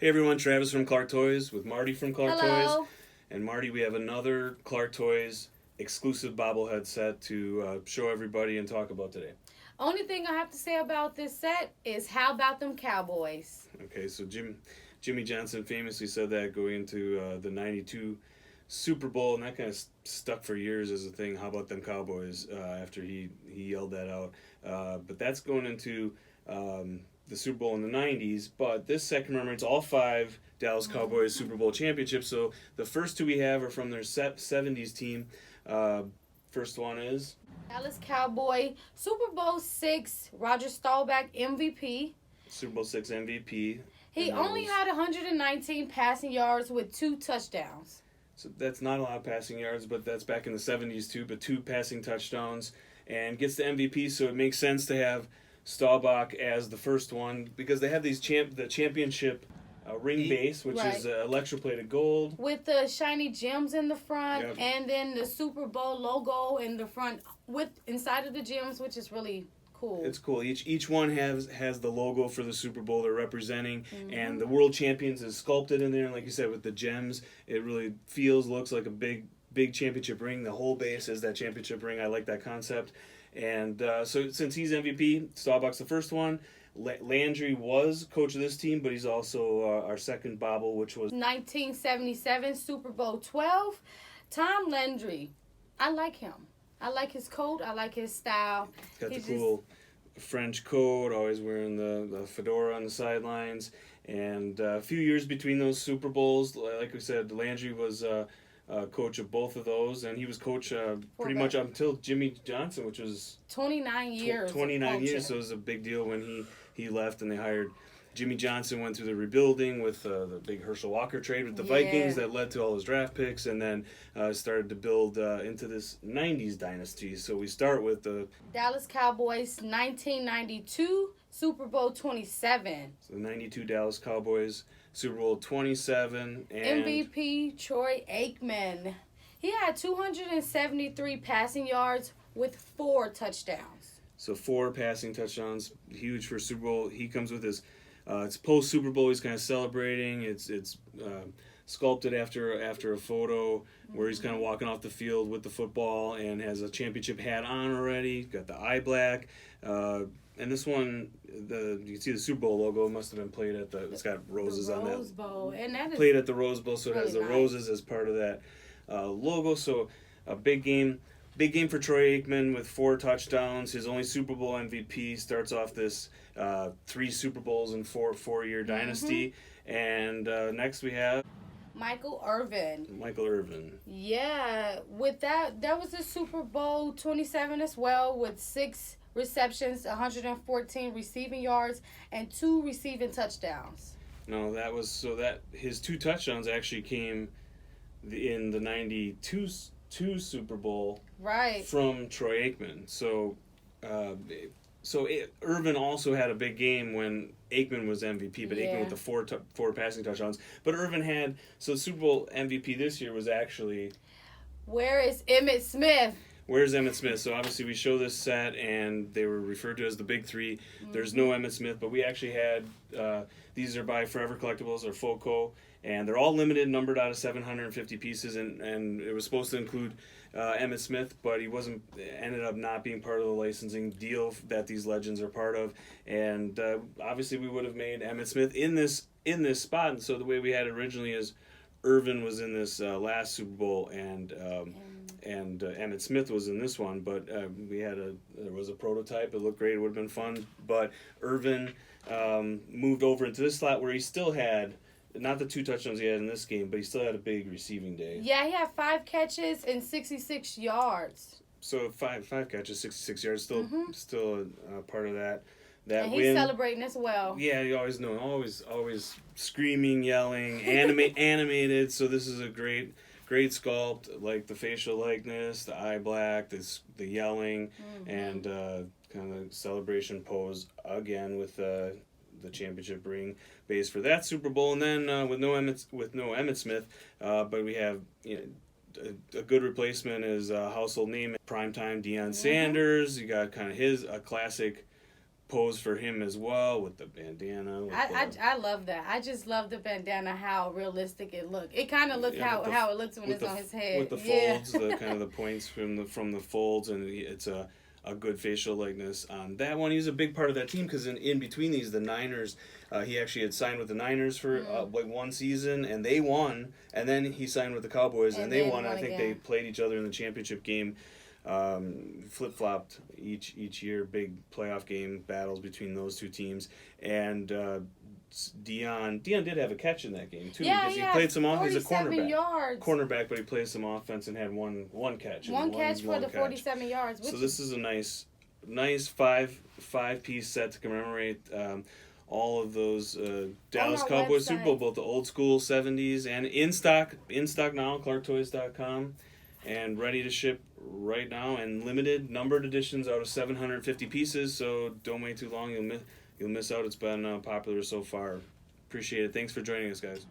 Hey everyone, Travis from Clark Toys with Marty from Clark Hello. Toys. And Marty, we have another Clark Toys exclusive bobblehead set to show everybody and talk about today. Only thing I have to say about this set is how about them Cowboys? Okay, so Jimmy Johnson famously said that going into the 92 Super Bowl, and that kind of stuck for years as a thing. How about them Cowboys after he yelled that out. But that's going into the Super Bowl in the 90s, but this set commemorates all 5 Dallas Cowboys Super Bowl championships. So the first 2 we have are from their 70s team. First one is Dallas Cowboy Super Bowl VI Roger Staubach MVP. Super Bowl VI MVP. He only had 119 passing yards with 2 touchdowns. So that's not a lot of passing yards, but that's back in the 70s too, but 2 passing touchdowns and gets the MVP, so it makes sense to have Staubach as the first one because they have these the championship ring base, which is electroplated gold with the shiny gems in the front, yep. And then the Super Bowl logo in the front with inside of the gems, which is really cool. It's cool. Each one has the logo for the Super Bowl they're representing, and the world champions is sculpted in there. And like you said, with the gems, it really looks like a big championship ring. The whole base is that championship ring. I like that concept. And so since he's MVP, Staubach's the first one. Landry was coach of this team, but he's also our second bobble, which was 1977 Super Bowl 12. Tom Landry. I like him. I like his coat. I like his style. Got the cool French coat, always wearing the fedora on the sidelines. And a few years between those Super Bowls, like we said, Landry was coach of both of those, and he was coach pretty much up until Jimmy Johnson, which was 29 years. 29 years, so it was a big deal when he left, and they hired Jimmy Johnson. Went through the rebuilding with the big Herschel Walker trade with the Vikings that led to all his draft picks, and then started to build into this 90s dynasty. So we start with the Dallas Cowboys 1992 Super Bowl 27. So the 92 Dallas Cowboys Super Bowl 27. And MVP Troy Aikman. He had 273 passing yards with 4 touchdowns. So 4 passing touchdowns, huge for Super Bowl. He comes with his, it's post Super Bowl. He's kind of celebrating. It's sculpted after a photo where he's kind of walking off the field with the football and has a championship hat on already. Got the eye black. And this one, you can see the Super Bowl logo. It must have been played at it's got roses on that. Rose Bowl. And that is played at the Rose Bowl, so it has really the roses as part of that logo. So a big game for Troy Aikman with 4 touchdowns. His only Super Bowl MVP. Starts off this 3 Super Bowls in 4-year dynasty. And next we have Michael Irvin. Yeah, with that was the Super Bowl 27 as well, with 6 receptions, 114 receiving yards, and 2 receiving touchdowns. No, that was that his 2 touchdowns actually came in the 92 Super Bowl from Troy Aikman. So Irvin also had a big game when Aikman was MVP, but Aikman with the 4 passing touchdowns. But Irvin had Super Bowl MVP this year was actually where is Emmitt Smith? Where's Emmitt Smith? So obviously we show this set, and they were referred to as the Big 3. There's no Emmitt Smith, but we actually had these are by Forever Collectibles or FOCO, and they're all limited, numbered out of 750 pieces, and it was supposed to include Emmitt Smith, but he ended up not being part of the licensing deal that these legends are part of, and obviously we would have made Emmitt Smith in this spot, and so the way we had it originally is Irvin was in this last Super Bowl, and Emmitt Smith was in this one, but there was a prototype. It looked great. It would have been fun, but Irvin moved over into this slot where he still had not the 2 touchdowns he had in this game, but he still had a big receiving day. Yeah, he had 5 catches and 66 yards. So 5 catches, 66 yards, still a part of that. And he's win. Celebrating as well. Yeah, you always know, always screaming, yelling, animated. So this is a great sculpt, like the facial likeness, the eye black, the yelling, and kind of celebration pose again with the championship ring base for that Super Bowl, and then with no Emmitt Smith, but we have a good replacement is a household name, primetime Deion Sanders. You got kind of a classic pose for him as well with the bandana. I love that. I just love the bandana, how realistic it looked. It kind of looked how it looks when it's on his head. With the folds, the kind of the points from the folds, and it's a good facial likeness on that one. He was a big part of that team because in between these, the Niners, he actually had signed with the Niners for one season, and they won. And then he signed with the Cowboys, and they won. I think they played each other in the championship game. Flip-flopped each year, big playoff game battles between those two teams. And Dion did have a catch in that game too, because he played some off. He's a cornerback, but he played some offense and had one catch. One catch for the 47 yards. So this is a nice five-piece set to commemorate all of those Dallas Cowboys Super Bowl, both the old school 70s and in stock now, ClarkToys.com, and ready to ship right now, and limited numbered editions out of 750 pieces. So don't wait too long; you'll miss out. It's been popular so far. Appreciate it. Thanks for joining us, guys.